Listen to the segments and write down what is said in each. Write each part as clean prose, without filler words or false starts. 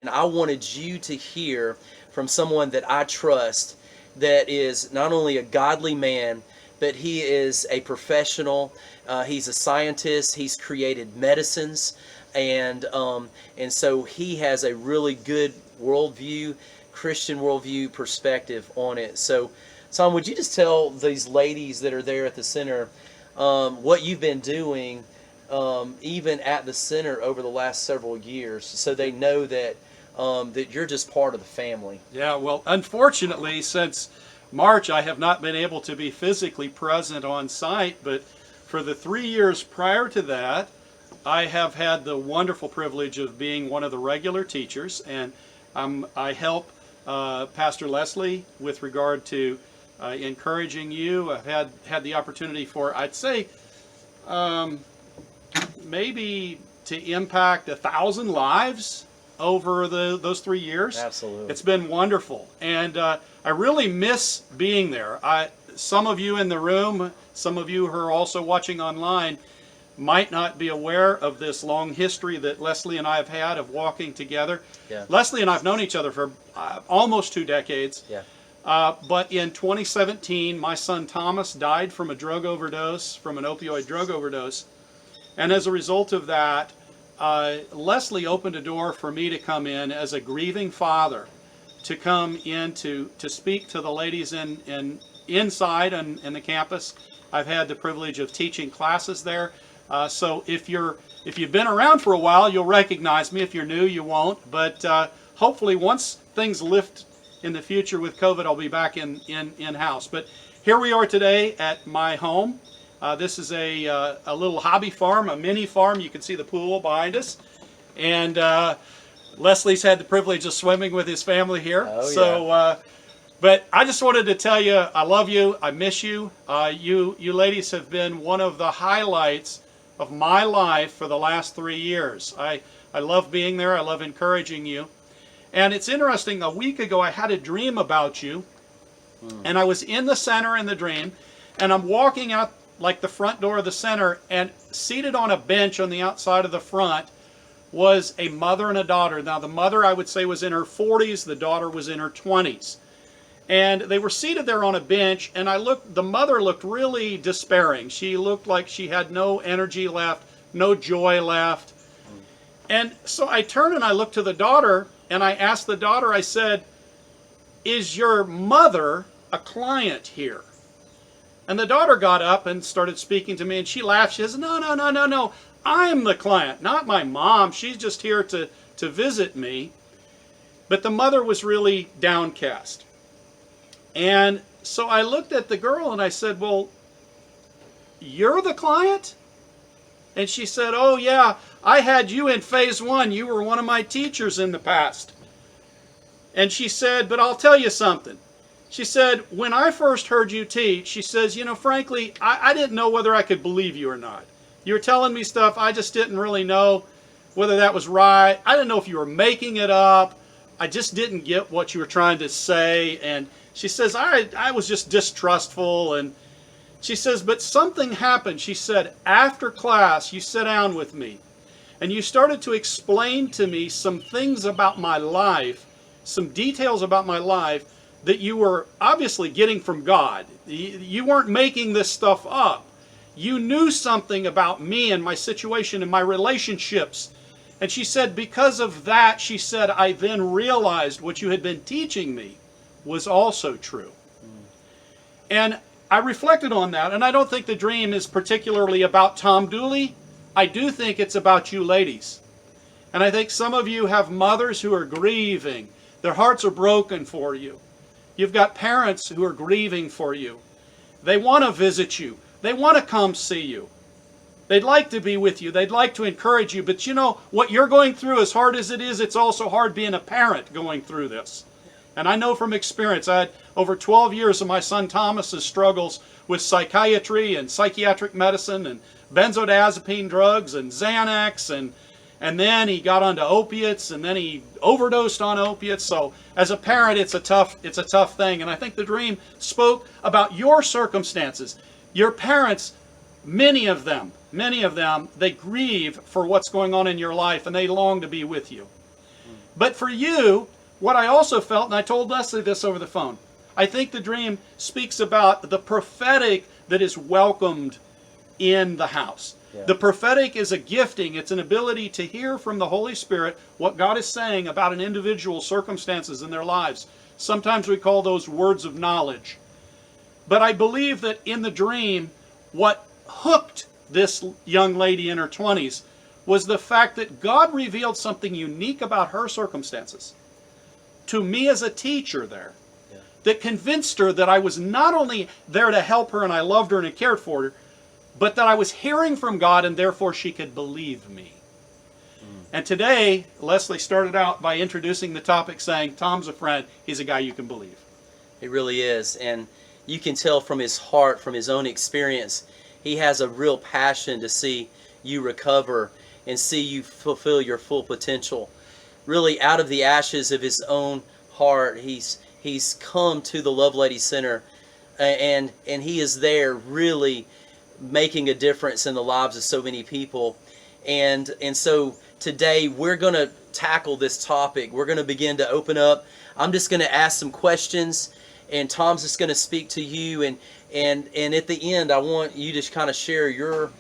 And I wanted you to hear from someone that I trust, that is not only a godly man, but he is a professional. He's a scientist. He's created medicines, and so he has a really good worldview, Christian worldview perspective on it. So, Tom, would you just tell these ladies that are there at the center what you've been doing, even at the center over the last several years, so they know that that you're just part of the family? Yeah, well, unfortunately, since March, I have not been able to be physically present on site, but for the 3 years prior to that, I have had the wonderful privilege of being one of the regular teachers, and I help Pastor Leslie with regard to encouraging you. I've had the opportunity for, I'd say, maybe to impact 1,000 lives over those 3 years. Absolutely. It's been wonderful, and I really miss being there. Some of you in the room, some of you who are also watching online, might not be aware of this long history that Leslie and I have had of walking together. Yeah. Leslie and I have known each other for almost 2 decades. Yeah. But in 2017, my son Thomas died from a drug overdose, from an opioid drug overdose. And as a result of that, Leslie opened a door for me to come in as a grieving father, to come in to speak to the ladies inside in the campus. I've had the privilege of teaching classes there. So if you've been around for a while, you'll recognize me. If you're new, you won't. But hopefully, once things lift in the future with COVID, I'll be back in-house. But here we are today at my home. This is a little hobby farm, a mini farm. You can see the pool behind us. And Leslie's had the privilege of swimming with his family here. Oh, so, yeah. But I just wanted to tell you, I love you. I miss you. You ladies have been one of the highlights of my life for the last 3 years. I love being there. I love encouraging you. And it's interesting, a week ago I had a dream about you. And I was in the center in the dream. And I'm walking out like the front door of the center, and seated on a bench on the outside of the front was a mother and a daughter. Now the mother, I would say, was in her 40s. The daughter was in her 20s. And they were seated there on a bench, and the mother looked really despairing. She looked like she had no energy left, no joy left. And so I turned and I looked to the daughter, and I asked the daughter, I said, "Is your mother a client here?" And the daughter got up and started speaking to me, and she laughed. She says, No. I'm the client, not my mom. She's just here to visit me. But the mother was really downcast. And so I looked at the girl and I said, "Well, you're the client?" And she said, "Oh, yeah, I had you in phase 1. You were one of my teachers in the past." And she said, "But I'll tell you something." She said, "When I first heard you teach," she says, "frankly, I didn't know whether I could believe you or not. You were telling me stuff, I just didn't really know whether that was right. I didn't know if you were making it up. I just didn't get what you were trying to say." And she says, I was just distrustful. And she says, "But something happened." She said, "After class, you sat down with me, and you started to explain to me some things about my life, some details about my life, that you were obviously getting from God. You weren't making this stuff up. You knew something about me and my situation and my relationships." And she said, "Because of that," she said, "I then realized what you had been teaching me was also true." And I reflected on that, and I don't think the dream is particularly about Tom Dooley. I do think it's about you ladies. And I think some of you have mothers who are grieving. Their hearts are broken for you. You've got parents who are grieving for you. They want to visit you. They want to come see you. They'd like to be with you. They'd like to encourage you. But what you're going through, as hard as it is, it's also hard being a parent going through this. And I know from experience, I had over 12 years of my son Thomas's struggles with psychiatry and psychiatric medicine and benzodiazepine drugs and Xanax, and then he got onto opiates, and then he overdosed on opiates. So as a parent, it's a tough thing. And I think the dream spoke about your circumstances. Your parents, many of them, they grieve for what's going on in your life, and they long to be with you. But for you, what I also felt, and I told Leslie this over the phone, I think the dream speaks about the prophetic that is welcomed in the house. Yeah. The prophetic is a gifting. It's an ability to hear from the Holy Spirit what God is saying about an individual's circumstances in their lives. Sometimes we call those words of knowledge. But I believe that in the dream, what hooked this young lady in her 20s was the fact that God revealed something unique about her circumstances to me as a teacher there, that convinced her that I was not only there to help her and I loved her and I cared for her, but that I was hearing from God and therefore she could believe me. And today, Leslie started out by introducing the topic saying, Tom's a friend, he's a guy you can believe. He really is. And you can tell from his heart, from his own experience, he has a real passion to see you recover and see you fulfill your full potential. Really, out of the ashes of his own heart, he's come to the Love Lady Center, and he is there really making a difference in the lives of so many people. And so today we're going to tackle this topic. We're going to begin to open up. I'm just going to ask some questions, and Tom's just going to speak to you. And at the end, I want you to kind of share your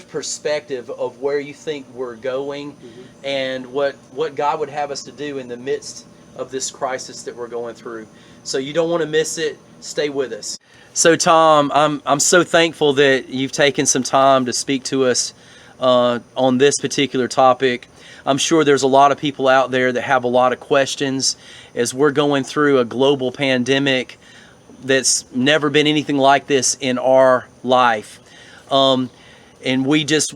perspective of where you think we're going, and what God would have us to do in the midst of this crisis that we're going through. So you don't want to miss it. Stay with us. So Tom, I'm so thankful that you've taken some time to speak to us on this particular topic. I'm sure there's a lot of people out there that have a lot of questions as we're going through a global pandemic that's never been anything like this in our life. And we just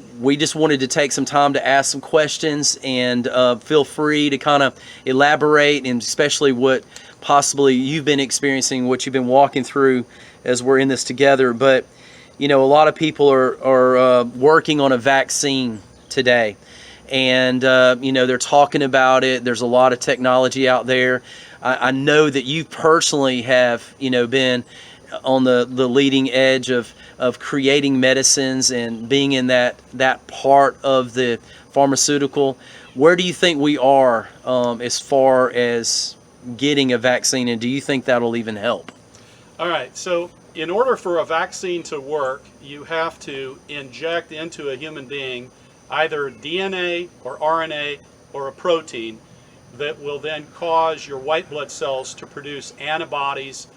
wanted to take some time to ask some questions, and feel free to kind of elaborate, and especially what possibly you've been experiencing, what you've been walking through as we're in this together. But a lot of people are working on a vaccine today, and they're talking about it. There's a lot of technology out there. I know that you personally have been on the leading edge of creating medicines and being in that part of the pharmaceutical. Where do you think we are as far as getting a vaccine, and do you think that'll even help? All right, so in order for a vaccine to work, you have to inject into a human being either DNA or RNA or a protein that will then cause your white blood cells to produce antibodies.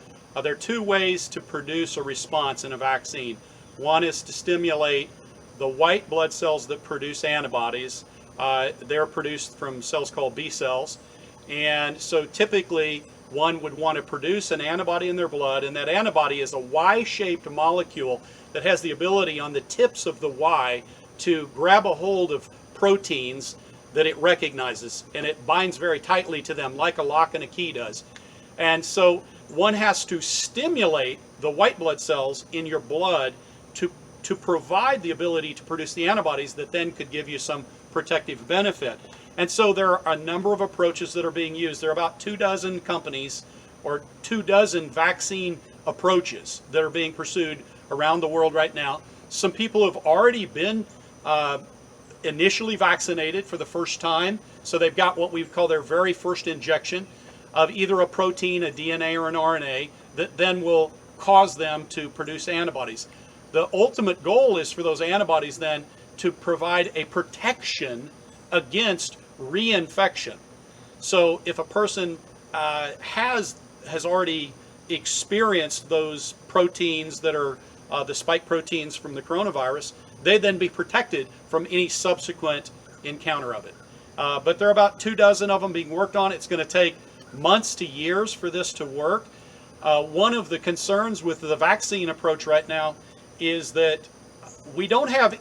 There are two ways to produce a response in a vaccine. One is to stimulate the white blood cells that produce antibodies. They're produced from cells called B cells. And so typically one would want to produce an antibody in their blood, and that antibody is a Y-shaped molecule that has the ability on the tips of the Y to grab a hold of proteins that it recognizes, and it binds very tightly to them like a lock and a key does. And so one has to stimulate the white blood cells in your blood to provide the ability to produce the antibodies that then could give you some protective benefit. And so there are a number of approaches that are being used. There are about 24 companies or 24 vaccine approaches that are being pursued around the world right now. Some people have already been initially vaccinated for the first time, so they've got what we call their very first injection of either a protein, a DNA, or an RNA that then will cause them to produce antibodies. The ultimate goal is for those antibodies then to provide a protection against reinfection. So if a person has already experienced those proteins that are the spike proteins from the coronavirus, they'd then be protected from any subsequent encounter of it. But there are about 24 of them being worked on. It's going to take months to years for this to work. One of the concerns with the vaccine approach right now is that we don't have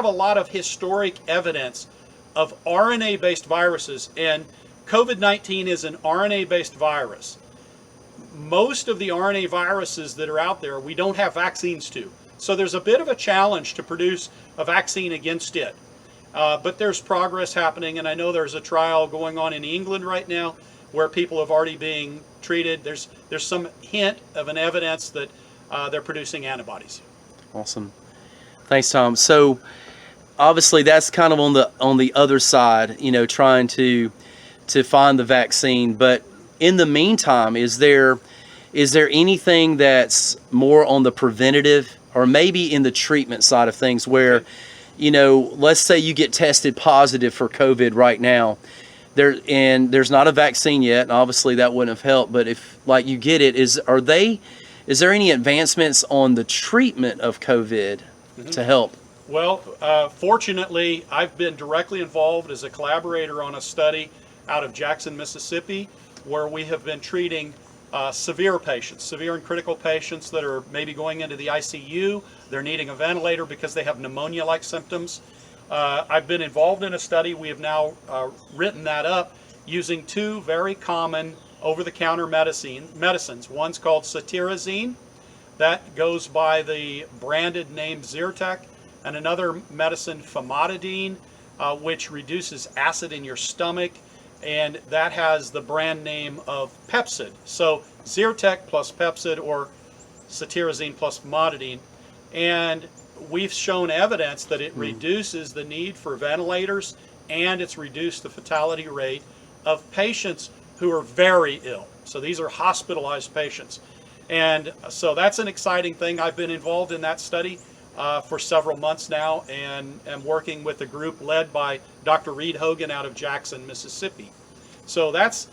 a lot of historic evidence of RNA-based viruses, and COVID-19 is an RNA-based virus. Most of the RNA viruses that are out there, we don't have vaccines to. So there's a bit of a challenge to produce a vaccine against it. But there's progress happening, and I know there's a trial going on in England right now where people have already been treated. There's some hint of an evidence that they're producing antibodies. Awesome. Thanks, Tom. So obviously that's kind of on the other side, trying to to find the vaccine. But in the meantime, is there anything that's more on the preventative or maybe in the treatment side of things where, let's say you get tested positive for COVID right now, there's not a vaccine yet, and obviously that wouldn't have helped, but if like you get it, is there any advancements on the treatment of COVID to help? Well, fortunately, I've been directly involved as a collaborator on a study out of Jackson, Mississippi, where we have been treating severe patients, severe and critical patients that are maybe going into the ICU. They're needing a ventilator because they have pneumonia-like symptoms. I've been involved in a study. We have now written that up using two very common over-the-counter medicines. One's called cetirizine. That goes by the branded name Zyrtec, and another medicine, famotidine, which reduces acid in your stomach, and that has the brand name of Pepcid. So Zyrtec plus Pepcid, or cetirizine plus famotidine. And we've shown evidence that it reduces the need for ventilators, and it's reduced the fatality rate of patients who are very ill. So these are hospitalized patients. And so that's an exciting thing. I've been involved in that study for several months now, and am working with a group led by Dr. Reed Hogan out of Jackson, Mississippi. So that's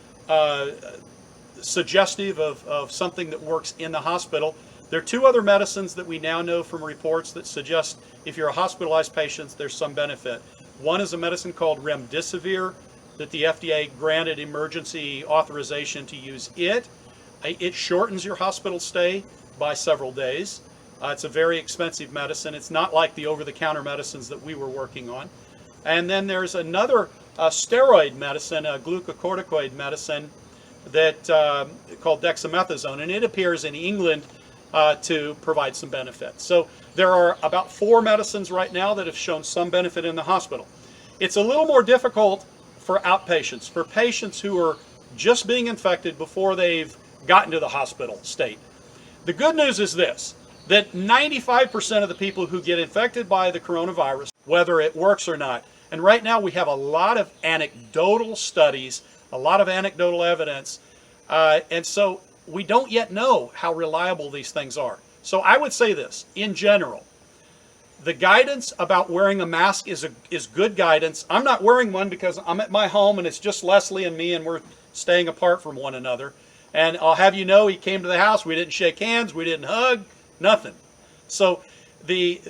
suggestive of something that works in the hospital. There are two other medicines that we now know from reports that suggest if you're a hospitalized patient, there's some benefit. One is a medicine called remdesivir that the FDA granted emergency authorization to use it. It shortens your hospital stay by several days. It's a very expensive medicine. It's not like the over-the-counter medicines that we were working on. And then there's another steroid medicine, a glucocorticoid medicine that called dexamethasone, and it appears in England to provide some benefit. So there are about 4 medicines right now that have shown some benefit in the hospital. It's a little more difficult for outpatients, for patients who are just being infected before they've gotten to the hospital state. The good news is this, that 95% of the people who get infected by the coronavirus, whether it works or not, and right now we have a lot of anecdotal studies, a lot of anecdotal evidence, and so we don't yet know how reliable these things are. So I would say this, in general, the guidance about wearing a mask is good guidance. I'm not wearing one because I'm at my home and it's just Leslie and me and we're staying apart from one another. And I'll have you know, he came to the house, we didn't shake hands, we didn't hug, nothing. So the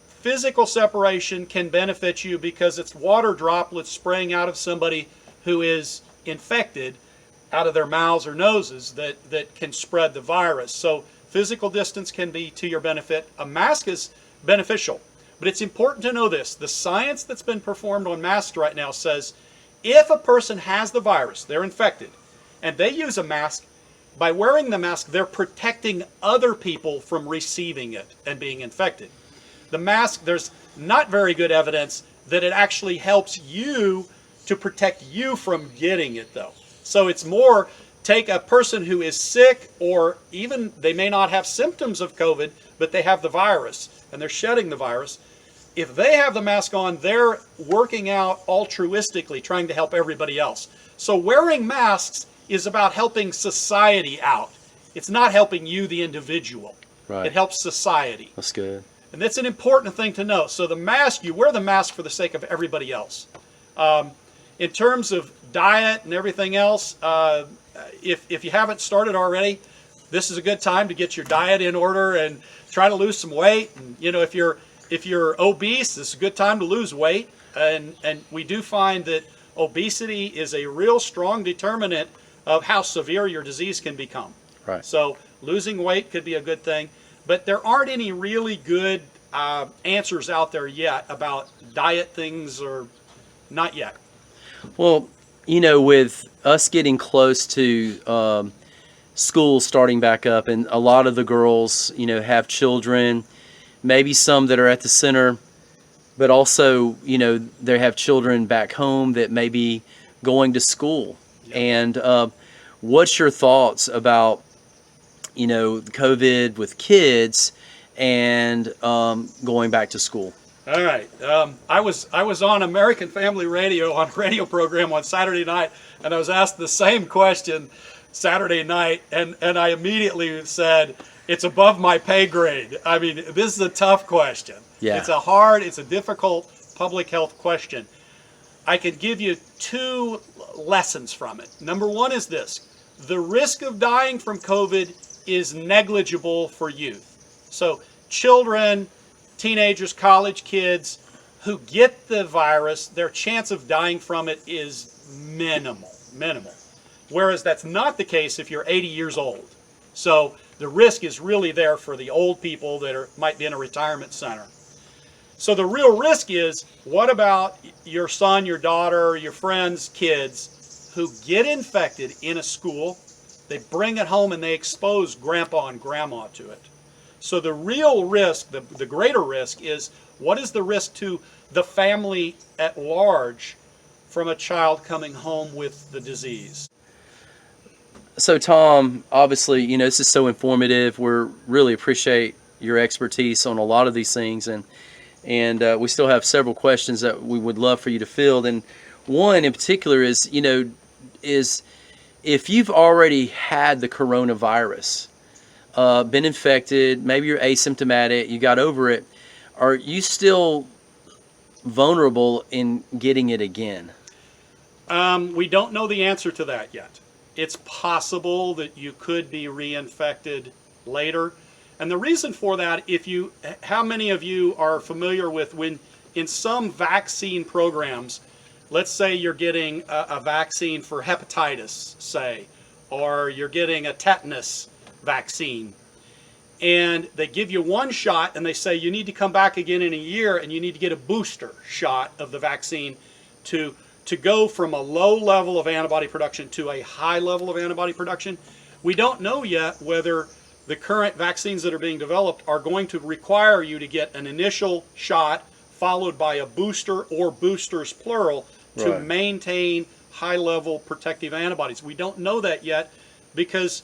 physical separation can benefit you because it's water droplets spraying out of somebody who is infected out of their mouths or noses that can spread the virus. So physical distance can be to your benefit. A mask is beneficial, but it's important to know this. The science that's been performed on masks right now says if a person has the virus, they're infected, and they use a mask, by wearing the mask, they're protecting other people from receiving it and being infected. The mask, there's not very good evidence that it actually helps you to protect you from getting it, though. So it's more, take a person who is sick, or even they may not have symptoms of COVID, but they have the virus and they're shedding the virus. If they have the mask on, they're working out altruistically, trying to help everybody else. So wearing masks is about helping society out. It's not helping you, the individual. Right. It helps society. That's good. And that's an important thing to know. So the mask, you wear the mask for the sake of everybody else. In terms of diet and everything else, if you haven't started already, this is a good time to get your diet in order and try to lose some weight. And, you know, if you're obese, this is a good time to lose weight. And we do find that obesity is a real strong determinant of how severe your disease can become. Right. So losing weight could be a good thing, but there aren't any really good answers out there yet about diet things, or not yet. Well, you know, with us getting close to school starting back up, and a lot of the girls, you know, have children, maybe some that are at the center, but also, you know, they have children back home that may be going to school. Yep. And what's your thoughts about, you know, COVID with kids and going back to school? All right. I was on American Family Radio on a radio program on Saturday night, and I was asked the same question Saturday night, and I immediately said, it's above my pay grade. I mean, this is a tough question. Yeah. It's a difficult public health question. I could give you two lessons from it. Number one is this: the risk of dying from COVID is negligible for youth. So children, teenagers, college kids who get the virus, their chance of dying from it is minimal. Whereas that's not the case if you're 80 years old. So the risk is really there for the old people that might be in a retirement center. So the real risk is, what about your son, your daughter, your friends' kids who get infected in a school, they bring it home and they expose grandpa and grandma to it. So the real risk, the greater risk, is what is the risk to the family at large from a child coming home with the disease? So Tom, obviously, this is so informative. We really appreciate your expertise on a lot of these things, and we still have several questions that we would love for you to field. And one in particular is if you've already had the coronavirus, been infected, maybe you're asymptomatic, you got over it, are you still vulnerable in getting it again? We don't know the answer to that yet. It's possible that you could be reinfected later. And the reason for that, how many of you are familiar with when in some vaccine programs, let's say you're getting a vaccine for hepatitis, say, or you're getting a tetanus vaccine, and they give you one shot and they say you need to come back again in a year and you need to get a booster shot of the vaccine to go from a low level of antibody production to a high level of antibody production. We don't know yet whether the current vaccines that are being developed are going to require you to get an initial shot followed by a booster or boosters plural to Right. maintain high level protective antibodies. We don't know that yet because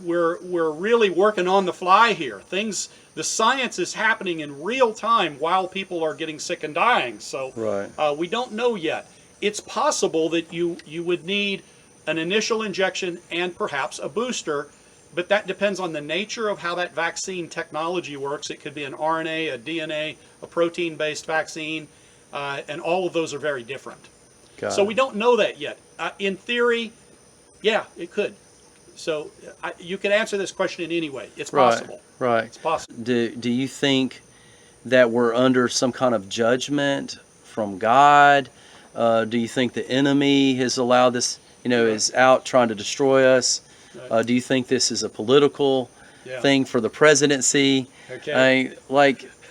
we're really working on the fly here. The science is happening in real time while people are getting sick and dying. So Right. we don't know yet. It's possible that you would need an initial injection and perhaps a booster, but that depends on the nature of how that vaccine technology works. It could be an RNA, a DNA, a protein-based vaccine, and all of those are very different. So we don't know that yet. In theory, yeah, it could. So you could answer this question in any way. It's possible. Right. It's possible. Do you think that we're under some kind of judgment from God? Do you think the enemy has allowed this, is out trying to destroy us? Do you think this is a political thing for the presidency? Okay.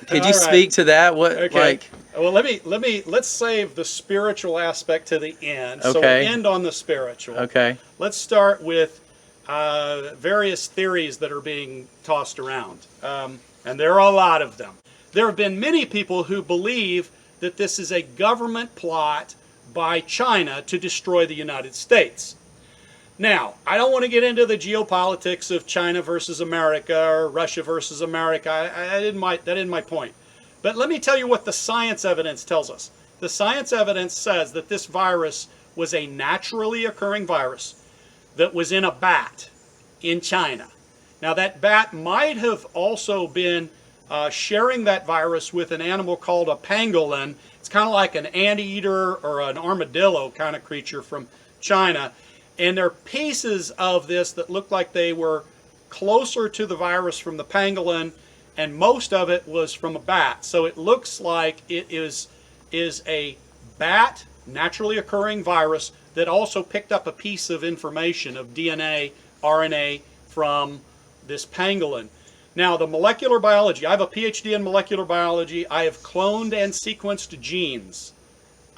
Could All you right. speak to that? What? Okay. Well, let's save the spiritual aspect to the end. So we'll Okay. end on the spiritual. Okay. Let's start with various theories that are being tossed around. And there are a lot of them. There have been many people who believe that this is a government plot by China to destroy the United States. Now, I don't want to get into the geopolitics of China versus America or Russia versus America. That isn't my point. But let me tell you what the science evidence tells us. The science evidence says that this virus was a naturally occurring virus that was in a bat in China. Now, that bat might have also been sharing that virus with an animal called a pangolin. It's kind of like an anteater or an armadillo kind of creature from China. And there are pieces of this that look like they were closer to the virus from the pangolin, and most of it was from a bat. So it looks like it is a bat, naturally occurring virus that also picked up a piece of information of DNA, RNA from this pangolin. Now, the molecular biology, I have a PhD in molecular biology. I have cloned and sequenced genes.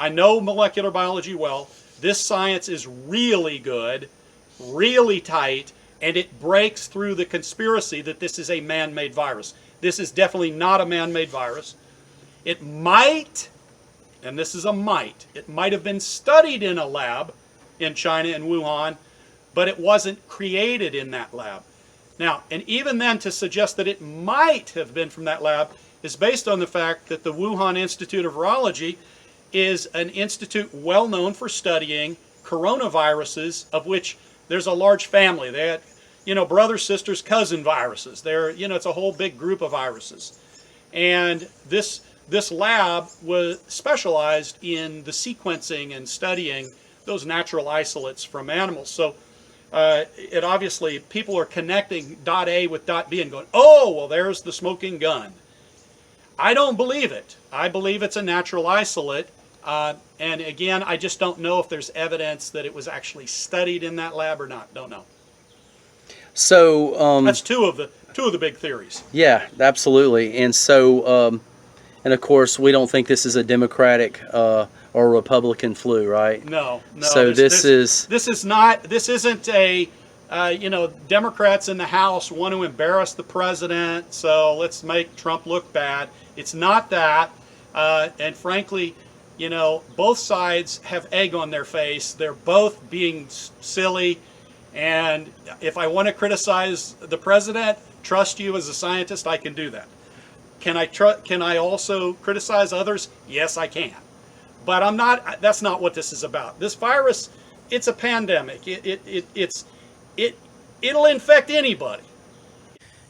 I know molecular biology well. This science is really good, really tight, and it breaks through the conspiracy that this is a man-made virus. This is definitely not a man-made virus. It might, and this is a might, it might have been studied in a lab in China, in Wuhan, but it wasn't created in that lab. Now, and even then, to suggest that it might have been from that lab, is based on the fact that the Wuhan Institute of Virology is an institute well known for studying coronaviruses, of which there's a large family. They had, brothers, sisters, cousin viruses. It's a whole big group of viruses. And this lab was specialized in the sequencing and studying those natural isolates from animals. So it obviously, people are connecting dot A with dot B and going, oh, well, there's the smoking gun. I don't believe it. I believe it's a natural isolate. And again, I just don't know if there's evidence that it was actually studied in that lab or not. Don't know. So that's two of the big theories. Yeah, absolutely. And so, and of course, we don't think this is a Democratic or Republican flu, right? No. So this isn't a Democrats in the House want to embarrass the president, so let's make Trump look bad. It's not that. And frankly, both sides have egg on their face. They're both being silly. And if I want to criticize the president, trust you as a scientist, I can do that. Can I also criticize others? Yes, I can. But I'm not. That's not what this is about. This virus, it's a pandemic. It'll infect anybody.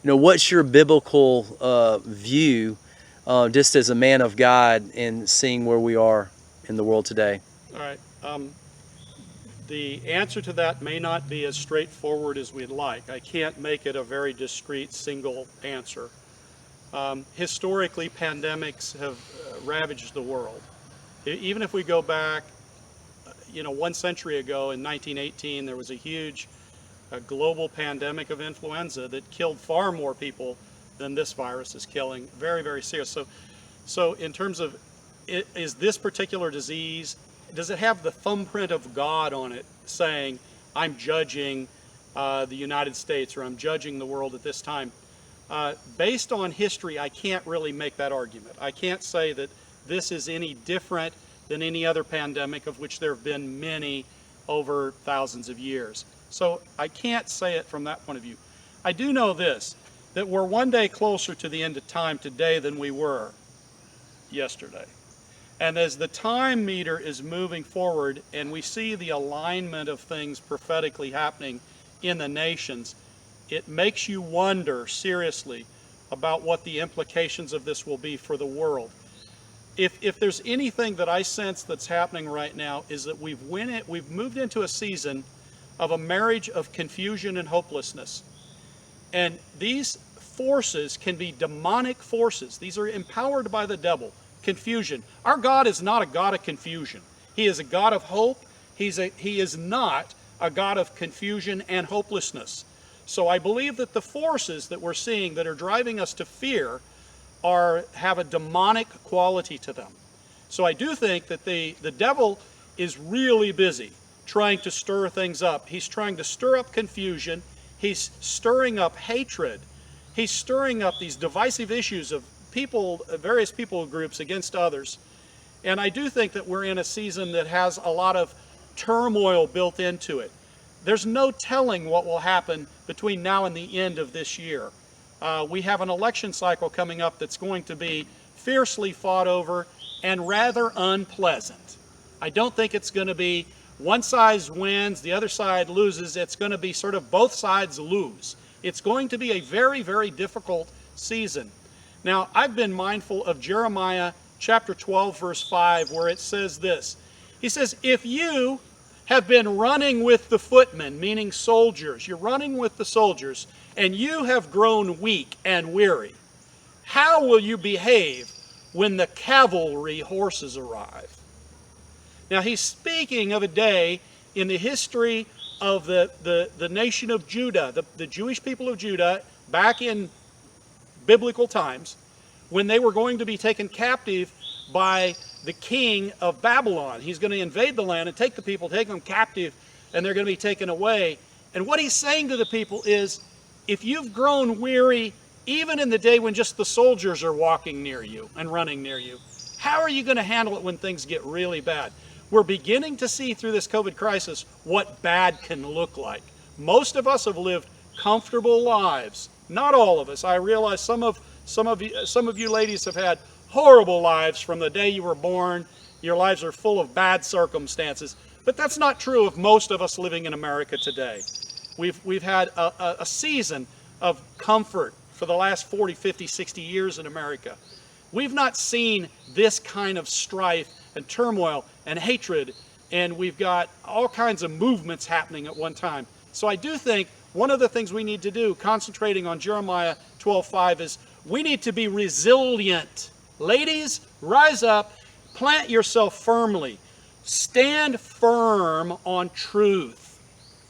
What's your biblical view, just as a man of God, in seeing where we are in the world today? All right. The answer to that may not be as straightforward as we'd like. I can't make it a very discrete single answer. Historically, pandemics have ravaged the world. Even if we go back, 1 century ago in 1918, there was a huge global pandemic of influenza that killed far more people than this virus is killing. Very, very serious. So in terms of, is this particular disease, does it have the thumbprint of God on it saying, I'm judging the United States or I'm judging the world at this time? Based on history, I can't really make that argument. I can't say that this is any different than any other pandemic, of which there have been many over thousands of years. So I can't say it from that point of view. I do know this, that we're one day closer to the end of time today than we were yesterday. And as the time meter is moving forward and we see the alignment of things prophetically happening in the nations, it makes you wonder seriously about what the implications of this will be for the world. If there's anything that I sense that's happening right now, is that we've moved into a season of a marriage of confusion and hopelessness. And these forces can be demonic forces. These are empowered by the devil. Confusion. Our God is not a God of confusion. He is a God of hope. He is not a God of confusion and hopelessness. So I believe that the forces that we're seeing that are driving us to fear have a demonic quality to them. So I do think that the devil is really busy trying to stir things up. He's trying to stir up confusion. He's stirring up hatred. He's stirring up these divisive issues of people, various people groups against others. And I do think that we're in a season that has a lot of turmoil built into it. There's no telling what will happen between now and the end of this year. We have an election cycle coming up that's going to be fiercely fought over and rather unpleasant. I don't think it's going to be one side wins, the other side loses. It's going to be sort of both sides lose. It's going to be a very, very difficult season. Now, I've been mindful of Jeremiah chapter 12, verse 5, where it says this. He says, if you have been running with the footmen, meaning soldiers, you're running with the soldiers, and you have grown weak and weary, how will you behave when the cavalry horses arrive? Now, he's speaking of a day in the history of the nation of Judah, the Jewish people of Judah, back in biblical times, when they were going to be taken captive by the king of Babylon. He's going to invade the land and take the people, take them captive, and they're going to be taken away. And what he's saying to the people is, if you've grown weary, even in the day when just the soldiers are walking near you and running near you, how are you going to handle it when things get really bad? We're beginning to see through this COVID crisis what bad can look like. Most of us have lived comfortable lives. Not all of us. I realize some of Some of you ladies have had horrible lives from the day you were born. Your lives are full of bad circumstances. But that's not true of most of us living in America today. We've had a season of comfort for the last 40, 50, 60 years in America. We've not seen this kind of strife and turmoil and hatred, and we've got all kinds of movements happening at one time. So I do think one of the things we need to do, concentrating on Jeremiah 12:5, is we need to be resilient. Ladies, rise up, plant yourself firmly. Stand firm on truth.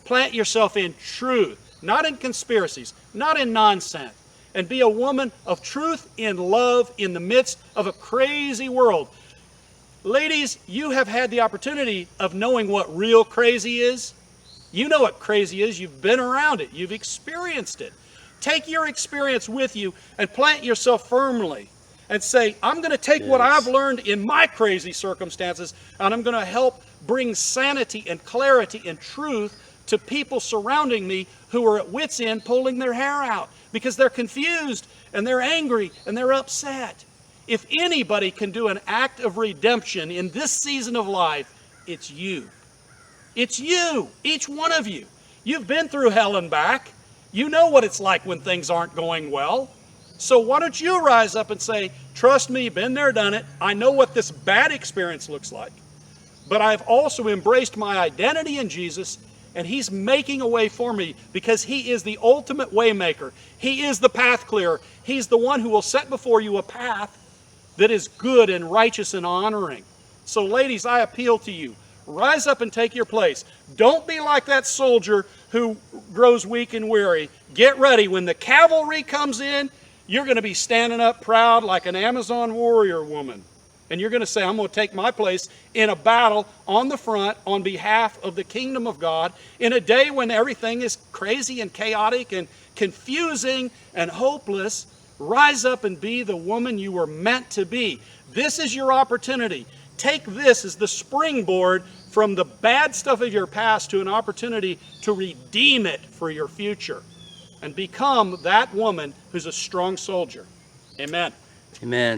Plant yourself in truth, not in conspiracies, not in nonsense. And be a woman of truth in love in the midst of a crazy world. Ladies, you have had the opportunity of knowing what real crazy is. You know what crazy is. You've been around it. You've experienced it. Take your experience with you and plant yourself firmly and say, I'm going to take what I've learned in my crazy circumstances, and I'm going to help bring sanity and clarity and truth to people surrounding me who are at wit's end pulling their hair out because they're confused and they're angry and they're upset. If anybody can do an act of redemption in this season of life, it's you. It's you, each one of you. You've been through hell and back. You know what it's like when things aren't going well. So why don't you rise up and say, trust me, been there, done it. I know what this bad experience looks like. But I've also embraced my identity in Jesus, and He's making a way for me because He is the ultimate way maker. He is the path clearer. He's the one who will set before you a path that is good and righteous and honoring. So ladies, I appeal to you. Rise up and take your place. Don't be like that soldier who grows weak and weary. Get ready. When the cavalry comes in, you're going to be standing up proud like an Amazon warrior woman. And you're going to say, I'm going to take my place in a battle on the front on behalf of the kingdom of God in a day when everything is crazy and chaotic and confusing and hopeless. Rise up and be the woman you were meant to be. This is your opportunity. Take this as the springboard from the bad stuff of your past to an opportunity to redeem it for your future and become that woman who's a strong soldier. Amen. Amen.